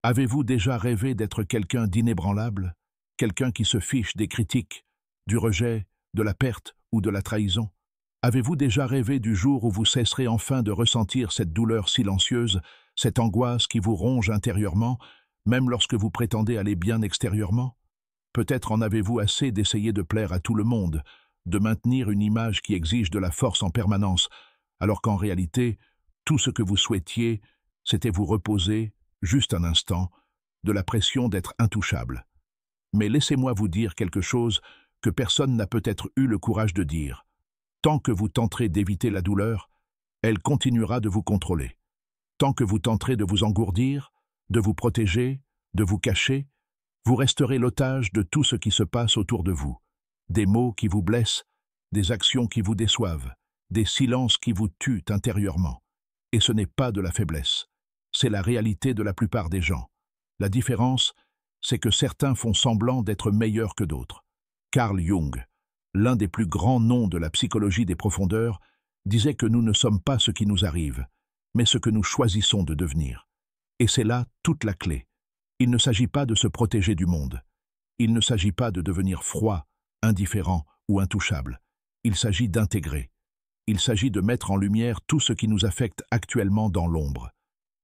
Avez-vous déjà rêvé d'être quelqu'un d'inébranlable, quelqu'un qui se fiche des critiques, du rejet, de la perte ou de la trahison? Avez-vous déjà rêvé du jour où vous cesserez enfin de ressentir cette douleur silencieuse, cette angoisse qui vous ronge intérieurement, même lorsque vous prétendez aller bien extérieurement? Peut-être en avez-vous assez d'essayer de plaire à tout le monde, de maintenir une image qui exige de la force en permanence, alors qu'en réalité, tout ce que vous souhaitiez, c'était vous reposer, juste un instant, de la pression d'être intouchable. Mais laissez-moi vous dire quelque chose que personne n'a peut-être eu le courage de dire. Tant que vous tenterez d'éviter la douleur, elle continuera de vous contrôler. Tant que vous tenterez de vous engourdir, de vous protéger, de vous cacher, vous resterez l'otage de tout ce qui se passe autour de vous. Des mots qui vous blessent, des actions qui vous déçoivent, des silences qui vous tuent intérieurement. Et ce n'est pas de la faiblesse. C'est la réalité de la plupart des gens. La différence, c'est que certains font semblant d'être meilleurs que d'autres. Carl Jung, l'un des plus grands noms de la psychologie des profondeurs, disait que nous ne sommes pas ce qui nous arrive, mais ce que nous choisissons de devenir. Et c'est là toute la clé. Il ne s'agit pas de se protéger du monde. Il ne s'agit pas de devenir froid, indifférent ou intouchable. Il s'agit d'intégrer. Il s'agit de mettre en lumière tout ce qui nous affecte actuellement dans l'ombre.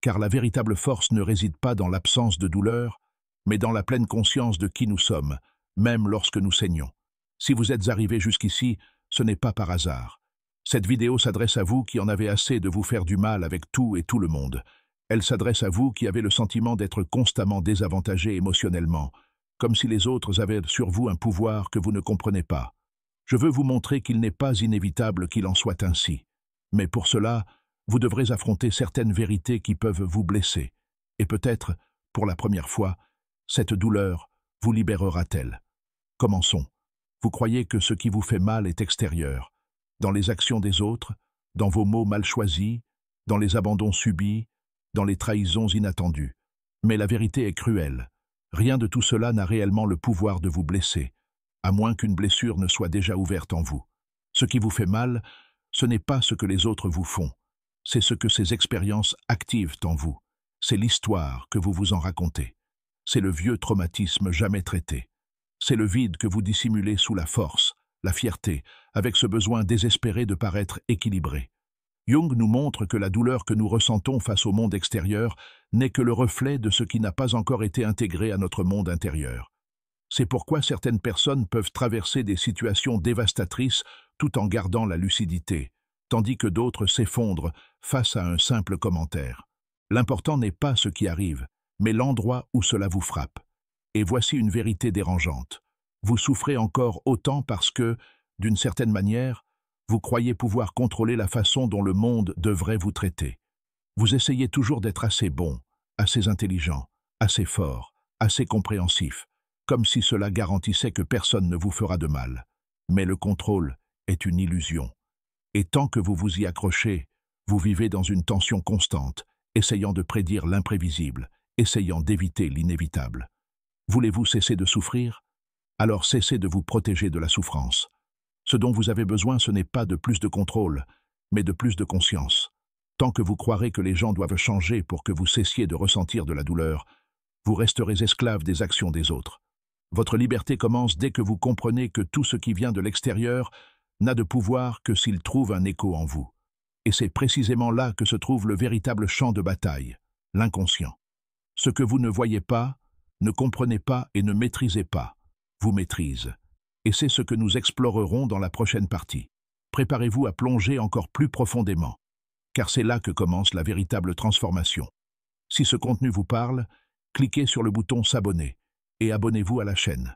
Car la véritable force ne réside pas dans l'absence de douleur, mais dans la pleine conscience de qui nous sommes, même lorsque nous saignons. Si vous êtes arrivé jusqu'ici, ce n'est pas par hasard. Cette vidéo s'adresse à vous qui en avez assez de vous faire du mal avec tout et tout le monde. Elle s'adresse à vous qui avez le sentiment d'être constamment désavantagé émotionnellement, comme si les autres avaient sur vous un pouvoir que vous ne comprenez pas. Je veux vous montrer qu'il n'est pas inévitable qu'il en soit ainsi. Mais pour cela, vous devrez affronter certaines vérités qui peuvent vous blesser. Et peut-être, pour la première fois, cette douleur vous libérera-t-elle. Commençons. Vous croyez que ce qui vous fait mal est extérieur, dans les actions des autres, dans vos mots mal choisis, dans les abandons subis, dans les trahisons inattendues. Mais la vérité est cruelle. Rien de tout cela n'a réellement le pouvoir de vous blesser, à moins qu'une blessure ne soit déjà ouverte en vous. Ce qui vous fait mal, ce n'est pas ce que les autres vous font, c'est ce que ces expériences activent en vous. C'est l'histoire que vous vous en racontez. C'est le vieux traumatisme jamais traité. C'est le vide que vous dissimulez sous la force, la fierté, avec ce besoin désespéré de paraître équilibré. Jung nous montre que la douleur que nous ressentons face au monde extérieur n'est que le reflet de ce qui n'a pas encore été intégré à notre monde intérieur. C'est pourquoi certaines personnes peuvent traverser des situations dévastatrices tout en gardant la lucidité, tandis que d'autres s'effondrent face à un simple commentaire. L'important n'est pas ce qui arrive, mais l'endroit où cela vous frappe. Et voici une vérité dérangeante. Vous souffrez encore autant parce que, d'une certaine manière, vous croyez pouvoir contrôler la façon dont le monde devrait vous traiter. Vous essayez toujours d'être assez bon, assez intelligent, assez fort, assez compréhensif, comme si cela garantissait que personne ne vous fera de mal. Mais le contrôle est une illusion. Et tant que vous vous y accrochez, vous vivez dans une tension constante, essayant de prédire l'imprévisible, essayant d'éviter l'inévitable. Voulez-vous cesser de souffrir? Alors cessez de vous protéger de la souffrance. Ce dont vous avez besoin, ce n'est pas de plus de contrôle, mais de plus de conscience. Tant que vous croirez que les gens doivent changer pour que vous cessiez de ressentir de la douleur, vous resterez esclave des actions des autres. Votre liberté commence dès que vous comprenez que tout ce qui vient de l'extérieur n'a de pouvoir que s'il trouve un écho en vous. Et c'est précisément là que se trouve le véritable champ de bataille, l'inconscient. Ce que vous ne voyez pas, ne comprenez pas et ne maîtrisez pas, vous maîtrise. Et c'est ce que nous explorerons dans la prochaine partie. Préparez-vous à plonger encore plus profondément, car c'est là que commence la véritable transformation. Si ce contenu vous parle, cliquez sur le bouton s'abonner et abonnez-vous à la chaîne.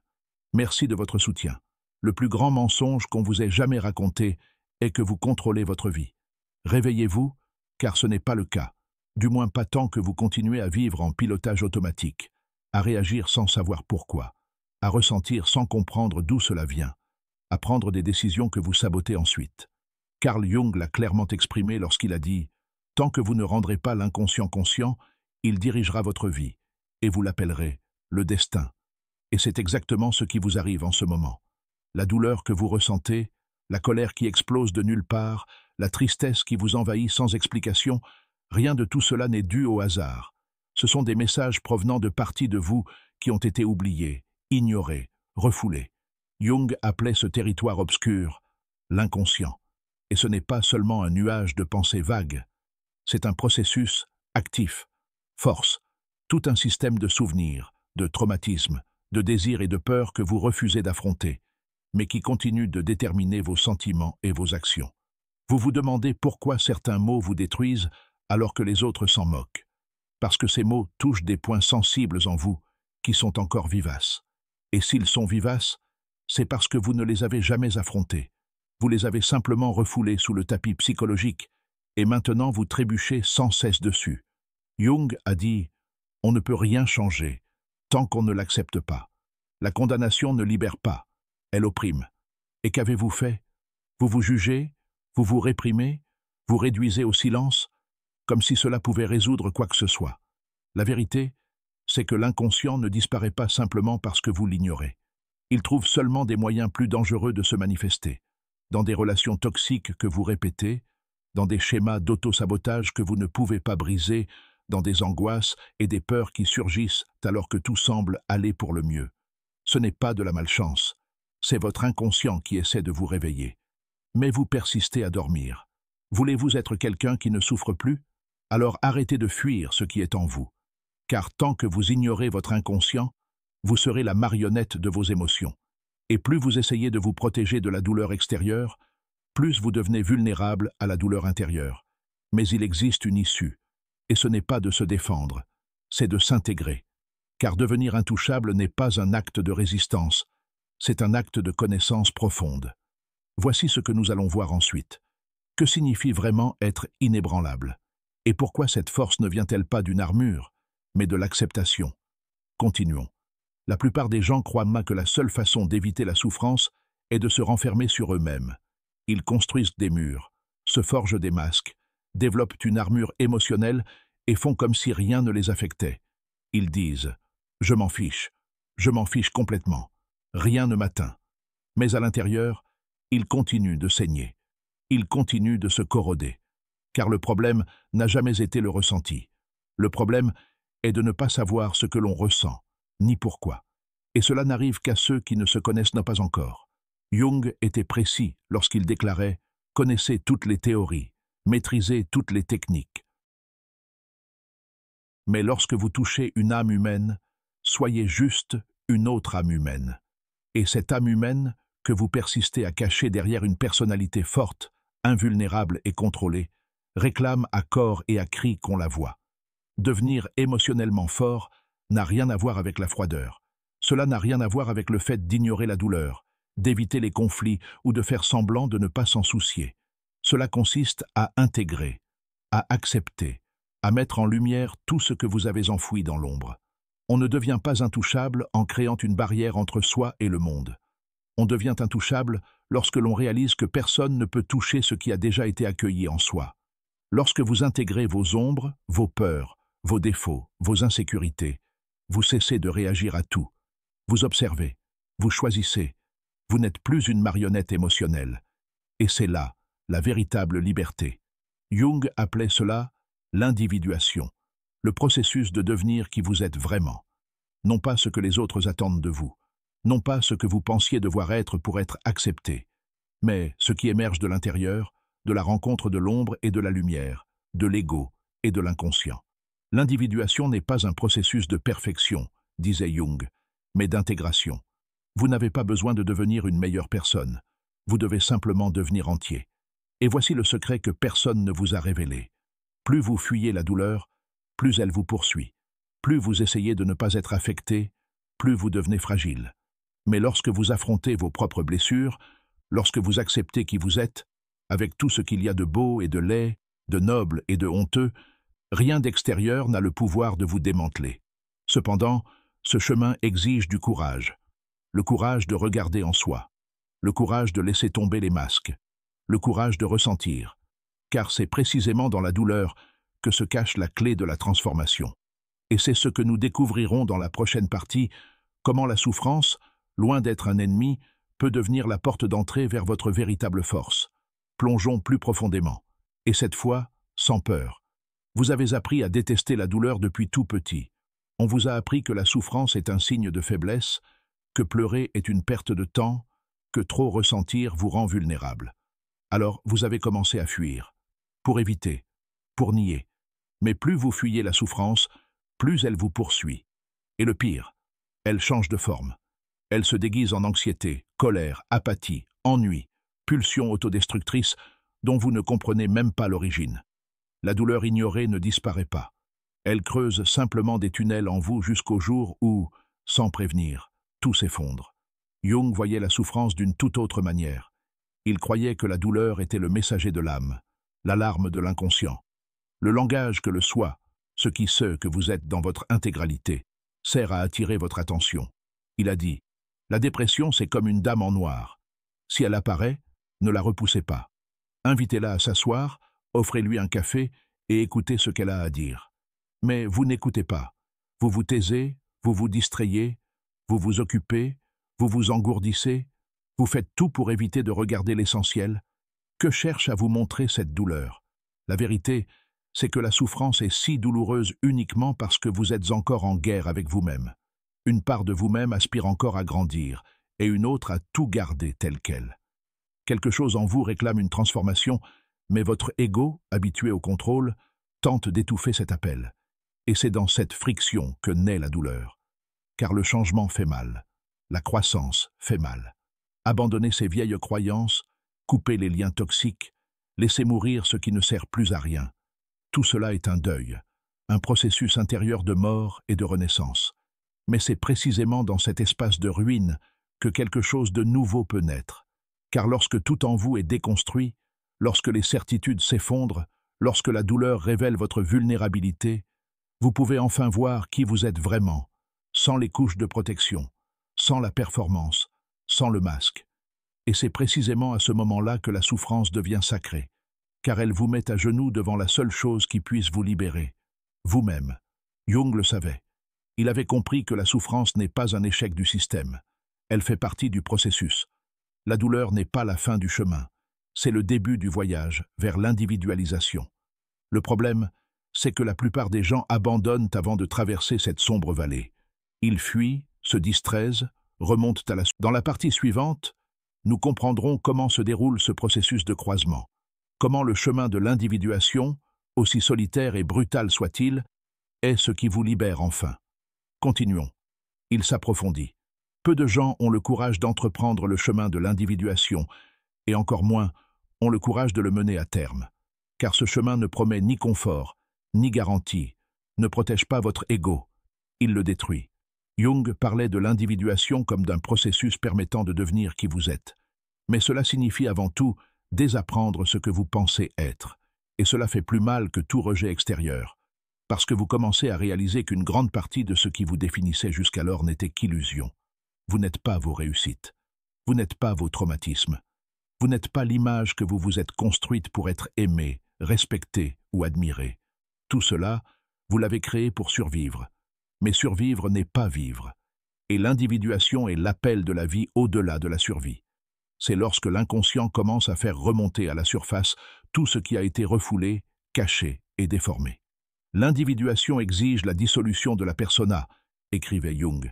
Merci de votre soutien. Le plus grand mensonge qu'on vous ait jamais raconté est que vous contrôlez votre vie. Réveillez-vous, car ce n'est pas le cas, du moins pas tant que vous continuez à vivre en pilotage automatique, à réagir sans savoir pourquoi, à ressentir sans comprendre d'où cela vient, à prendre des décisions que vous sabotez ensuite. Carl Jung l'a clairement exprimé lorsqu'il a dit « Tant que vous ne rendrez pas l'inconscient conscient, il dirigera votre vie, et vous l'appellerez le destin. » Et c'est exactement ce qui vous arrive en ce moment. La douleur que vous ressentez, la colère qui explose de nulle part, la tristesse qui vous envahit sans explication, rien de tout cela n'est dû au hasard. Ce sont des messages provenant de parties de vous qui ont été oubliées, ignorées, refoulées. Jung appelait ce territoire obscur l'inconscient. Et ce n'est pas seulement un nuage de pensées vagues, c'est un processus actif, force, tout un système de souvenirs, de traumatismes, de désirs et de peurs que vous refusez d'affronter, mais qui continue de déterminer vos sentiments et vos actions. Vous vous demandez pourquoi certains mots vous détruisent alors que les autres s'en moquent. Parce que ces mots touchent des points sensibles en vous qui sont encore vivaces. Et s'ils sont vivaces, c'est parce que vous ne les avez jamais affrontés. Vous les avez simplement refoulés sous le tapis psychologique et maintenant vous trébuchez sans cesse dessus. Jung a dit « On ne peut rien changer tant qu'on ne l'accepte pas. La condamnation ne libère pas, elle opprime. Et qu'avez-vous fait? Vous vous jugez, vous vous réprimez, vous réduisez au silence, comme si cela pouvait résoudre quoi que ce soit. La vérité, c'est que l'inconscient ne disparaît pas simplement parce que vous l'ignorez. Il trouve seulement des moyens plus dangereux de se manifester, dans des relations toxiques que vous répétez, dans des schémas d'auto-sabotage que vous ne pouvez pas briser, dans des angoisses et des peurs qui surgissent alors que tout semble aller pour le mieux. Ce n'est pas de la malchance, c'est votre inconscient qui essaie de vous réveiller. Mais vous persistez à dormir. Voulez-vous être quelqu'un qui ne souffre plus? Alors arrêtez de fuir ce qui est en vous. Car tant que vous ignorez votre inconscient, vous serez la marionnette de vos émotions. Et plus vous essayez de vous protéger de la douleur extérieure, plus vous devenez vulnérable à la douleur intérieure. Mais il existe une issue. Et ce n'est pas de se défendre, c'est de s'intégrer. Car devenir intouchable n'est pas un acte de résistance, c'est un acte de connaissance profonde. Voici ce que nous allons voir ensuite. Que signifie vraiment être inébranlable? Et pourquoi cette force ne vient-elle pas d'une armure, mais de l'acceptation? Continuons. La plupart des gens croient que la seule façon d'éviter la souffrance est de se renfermer sur eux-mêmes. Ils construisent des murs, se forgent des masques, développent une armure émotionnelle et font comme si rien ne les affectait. Ils disent « je m'en fiche complètement, rien ne m'atteint ». Mais à l'intérieur, ils continuent de saigner, ils continuent de se corroder. Car le problème n'a jamais été le ressenti. Le problème est de ne pas savoir ce que l'on ressent, ni pourquoi. Et cela n'arrive qu'à ceux qui ne se connaissent pas encore. Jung était précis lorsqu'il déclarait « connaissez toutes les théories, maîtrisez toutes les techniques ». Mais lorsque vous touchez une âme humaine, soyez juste une autre âme humaine. Et cette âme humaine, que vous persistez à cacher derrière une personnalité forte, invulnérable et contrôlée, réclame à corps et à cri qu'on la voie. Devenir émotionnellement fort n'a rien à voir avec la froideur. Cela n'a rien à voir avec le fait d'ignorer la douleur, d'éviter les conflits ou de faire semblant de ne pas s'en soucier. Cela consiste à intégrer, à accepter, à mettre en lumière tout ce que vous avez enfoui dans l'ombre. On ne devient pas intouchable en créant une barrière entre soi et le monde. On devient intouchable lorsque l'on réalise que personne ne peut toucher ce qui a déjà été accueilli en soi. Lorsque vous intégrez vos ombres, vos peurs, vos défauts, vos insécurités, vous cessez de réagir à tout. Vous observez, vous choisissez, vous n'êtes plus une marionnette émotionnelle. Et c'est là la véritable liberté. Jung appelait cela l'individuation, le processus de devenir qui vous êtes vraiment. Non pas ce que les autres attendent de vous, non pas ce que vous pensiez devoir être pour être accepté, mais ce qui émerge de l'intérieur, de la rencontre de l'ombre et de la lumière, de l'ego et de l'inconscient. L'individuation n'est pas un processus de perfection, disait Jung, mais d'intégration. Vous n'avez pas besoin de devenir une meilleure personne, vous devez simplement devenir entier. Et voici le secret que personne ne vous a révélé. Plus vous fuyez la douleur, plus elle vous poursuit. Plus vous essayez de ne pas être affecté, plus vous devenez fragile. Mais lorsque vous affrontez vos propres blessures, lorsque vous acceptez qui vous êtes, avec tout ce qu'il y a de beau et de laid, de noble et de honteux, rien d'extérieur n'a le pouvoir de vous démanteler. Cependant, ce chemin exige du courage. Le courage de regarder en soi, le courage de laisser tomber les masques, le courage de ressentir, car c'est précisément dans la douleur que se cache la clé de la transformation. Et c'est ce que nous découvrirons dans la prochaine partie, comment la souffrance, loin d'être un ennemi, peut devenir la porte d'entrée vers votre véritable force. Plongeons plus profondément, et cette fois, sans peur. Vous avez appris à détester la douleur depuis tout petit. On vous a appris que la souffrance est un signe de faiblesse, que pleurer est une perte de temps, que trop ressentir vous rend vulnérable. Alors vous avez commencé à fuir, pour éviter, pour nier. Mais plus vous fuyez la souffrance, plus elle vous poursuit. Et le pire, elle change de forme. Elle se déguise en anxiété, colère, apathie, ennui, pulsion autodestructrice dont vous ne comprenez même pas l'origine. La douleur ignorée ne disparaît pas. Elle creuse simplement des tunnels en vous jusqu'au jour où, sans prévenir, tout s'effondre. Jung voyait la souffrance d'une toute autre manière. Il croyait que la douleur était le messager de l'âme, l'alarme de l'inconscient. Le langage que le soi, ce qui sait que vous êtes dans votre intégralité, sert à attirer votre attention. Il a dit, la dépression c'est comme une dame en noir. Si elle apparaît, ne la repoussez pas. Invitez-la à s'asseoir, offrez-lui un café et écoutez ce qu'elle a à dire. Mais vous n'écoutez pas. Vous vous taisez, vous vous distrayez, vous vous occupez, vous vous engourdissez, vous faites tout pour éviter de regarder l'essentiel. Que cherche à vous montrer cette douleur? La vérité, c'est que la souffrance est si douloureuse uniquement parce que vous êtes encore en guerre avec vous-même. Une part de vous-même aspire encore à grandir, et une autre à tout garder tel quel. Quelque chose en vous réclame une transformation, mais votre ego, habitué au contrôle, tente d'étouffer cet appel. Et c'est dans cette friction que naît la douleur. Car le changement fait mal, la croissance fait mal. Abandonner ses vieilles croyances, couper les liens toxiques, laisser mourir ce qui ne sert plus à rien. Tout cela est un deuil, un processus intérieur de mort et de renaissance. Mais c'est précisément dans cet espace de ruine que quelque chose de nouveau peut naître. Car lorsque tout en vous est déconstruit, lorsque les certitudes s'effondrent, lorsque la douleur révèle votre vulnérabilité, vous pouvez enfin voir qui vous êtes vraiment, sans les couches de protection, sans la performance, sans le masque. Et c'est précisément à ce moment-là que la souffrance devient sacrée, car elle vous met à genoux devant la seule chose qui puisse vous libérer, vous-même. Jung le savait. Il avait compris que la souffrance n'est pas un échec du système. Elle fait partie du processus. La douleur n'est pas la fin du chemin. C'est le début du voyage vers l'individualisation. Le problème, c'est que la plupart des gens abandonnent avant de traverser cette sombre vallée. Ils fuient, se distraisent, remontent à la... Dans la partie suivante, nous comprendrons comment se déroule ce processus de croisement. Comment le chemin de l'individuation, aussi solitaire et brutal soit-il, est ce qui vous libère enfin. Continuons. Il s'approfondit. Peu de gens ont le courage d'entreprendre le chemin de l'individuation, et encore moins ont le courage de le mener à terme. Car ce chemin ne promet ni confort, ni garantie, ne protège pas votre ego. Il le détruit. Jung parlait de l'individuation comme d'un processus permettant de devenir qui vous êtes. Mais cela signifie avant tout désapprendre ce que vous pensez être. Et cela fait plus mal que tout rejet extérieur. Parce que vous commencez à réaliser qu'une grande partie de ce qui vous définissait jusqu'alors n'était qu'illusion. Vous n'êtes pas vos réussites. Vous n'êtes pas vos traumatismes. Vous n'êtes pas l'image que vous vous êtes construite pour être aimé, respecté ou admiré. Tout cela, vous l'avez créé pour survivre. Mais survivre n'est pas vivre. Et l'individuation est l'appel de la vie au-delà de la survie. C'est lorsque l'inconscient commence à faire remonter à la surface tout ce qui a été refoulé, caché et déformé. L'individuation exige la dissolution de la persona, écrivait Jung,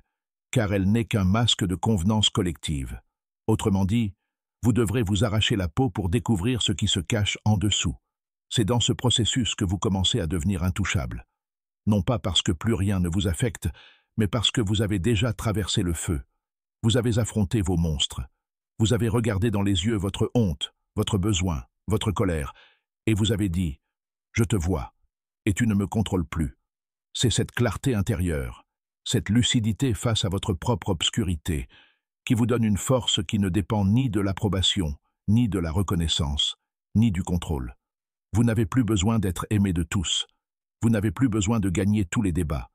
car elle n'est qu'un masque de convenance collective. Autrement dit, vous devrez vous arracher la peau pour découvrir ce qui se cache en dessous. C'est dans ce processus que vous commencez à devenir intouchable. Non pas parce que plus rien ne vous affecte, mais parce que vous avez déjà traversé le feu. Vous avez affronté vos monstres. Vous avez regardé dans les yeux votre honte, votre besoin, votre colère, et vous avez dit « Je te vois, et tu ne me contrôles plus ». C'est cette clarté intérieure, cette lucidité face à votre propre obscurité, qui vous donne une force qui ne dépend ni de l'approbation, ni de la reconnaissance, ni du contrôle. Vous n'avez plus besoin d'être aimé de tous. Vous n'avez plus besoin de gagner tous les débats.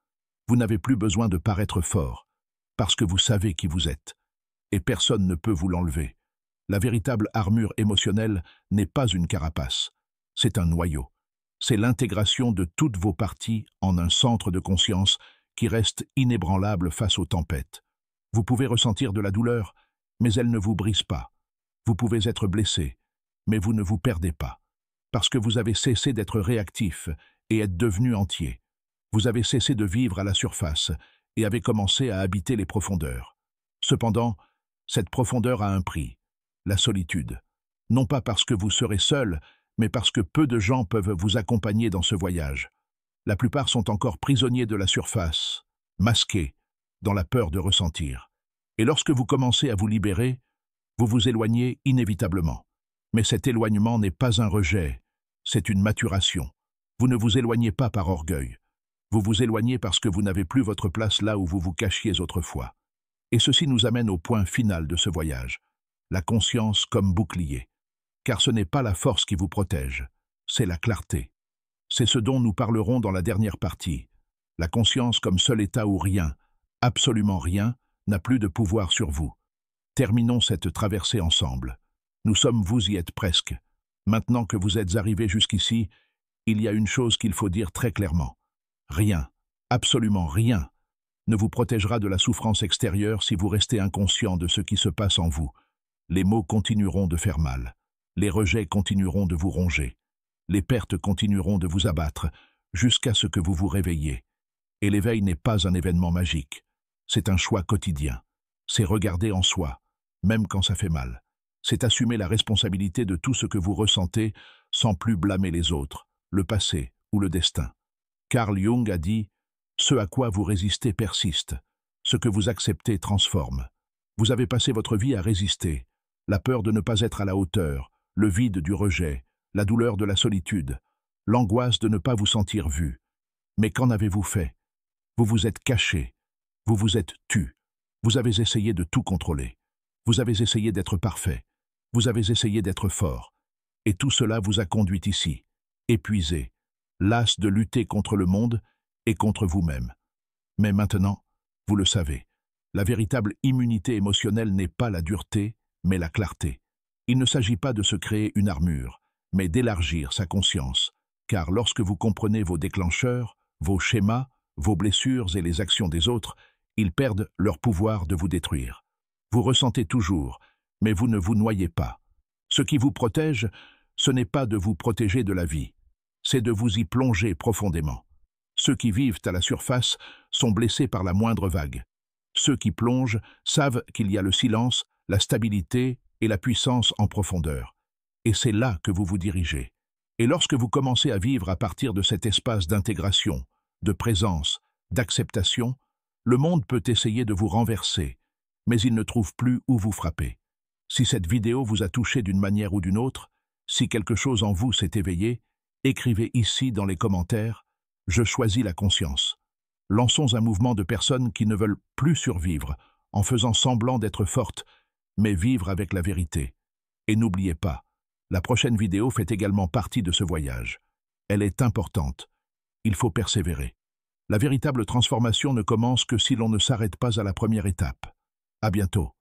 Vous n'avez plus besoin de paraître fort, parce que vous savez qui vous êtes. Et personne ne peut vous l'enlever. La véritable armure émotionnelle n'est pas une carapace. C'est un noyau. C'est l'intégration de toutes vos parties en un centre de conscience qui reste inébranlable face aux tempêtes. Vous pouvez ressentir de la douleur, mais elle ne vous brise pas. Vous pouvez être blessé, mais vous ne vous perdez pas. Parce que vous avez cessé d'être réactif et êtes devenu entier. Vous avez cessé de vivre à la surface et avez commencé à habiter les profondeurs. Cependant, cette profondeur a un prix, la solitude. Non pas parce que vous serez seul, mais parce que peu de gens peuvent vous accompagner dans ce voyage. La plupart sont encore prisonniers de la surface, masqués, dans la peur de ressentir. Et lorsque vous commencez à vous libérer, vous vous éloignez inévitablement. Mais cet éloignement n'est pas un rejet, c'est une maturation. Vous ne vous éloignez pas par orgueil. Vous vous éloignez parce que vous n'avez plus votre place là où vous vous cachiez autrefois. Et ceci nous amène au point final de ce voyage, la conscience comme bouclier. Car ce n'est pas la force qui vous protège, c'est la clarté. C'est ce dont nous parlerons dans la dernière partie. La conscience comme seul état où rien, absolument rien, n'a plus de pouvoir sur vous. Terminons cette traversée ensemble. Vous y êtes presque. Maintenant que vous êtes arrivés jusqu'ici, il y a une chose qu'il faut dire très clairement. Rien, absolument rien, ne vous protégera de la souffrance extérieure si vous restez inconscient de ce qui se passe en vous. Les maux continueront de faire mal. Les rejets continueront de vous ronger. Les pertes continueront de vous abattre, jusqu'à ce que vous vous réveilliez. Et l'éveil n'est pas un événement magique. C'est un choix quotidien. C'est regarder en soi, même quand ça fait mal. C'est assumer la responsabilité de tout ce que vous ressentez sans plus blâmer les autres, le passé ou le destin. Carl Jung a dit « Ce à quoi vous résistez persiste. Ce que vous acceptez transforme. » Vous avez passé votre vie à résister. La peur de ne pas être à la hauteur, le vide du rejet, la douleur de la solitude, l'angoisse de ne pas vous sentir vu. Mais qu'en avez-vous fait? Vous vous êtes caché. Vous vous êtes tu. Vous avez essayé de tout contrôler. Vous avez essayé d'être parfait. Vous avez essayé d'être fort. Et tout cela vous a conduit ici, épuisé, las de lutter contre le monde et contre vous-même. Mais maintenant, vous le savez, la véritable immunité émotionnelle n'est pas la dureté, mais la clarté. Il ne s'agit pas de se créer une armure, mais d'élargir sa conscience, car lorsque vous comprenez vos déclencheurs, vos schémas, vos blessures et les actions des autres, ils perdent leur pouvoir de vous détruire. Vous ressentez toujours, mais vous ne vous noyez pas. Ce qui vous protège, ce n'est pas de vous protéger de la vie, c'est de vous y plonger profondément. Ceux qui vivent à la surface sont blessés par la moindre vague. Ceux qui plongent savent qu'il y a le silence, la stabilité et la puissance en profondeur. Et c'est là que vous vous dirigez. Et lorsque vous commencez à vivre à partir de cet espace d'intégration, de présence, d'acceptation, le monde peut essayer de vous renverser, mais il ne trouve plus où vous frapper. Si cette vidéo vous a touché d'une manière ou d'une autre, si quelque chose en vous s'est éveillé, écrivez ici dans les commentaires « Je choisis la conscience ». Lançons un mouvement de personnes qui ne veulent plus survivre en faisant semblant d'être fortes, mais vivre avec la vérité. Et n'oubliez pas, la prochaine vidéo fait également partie de ce voyage. Elle est importante. Il faut persévérer. La véritable transformation ne commence que si l'on ne s'arrête pas à la première étape. À bientôt.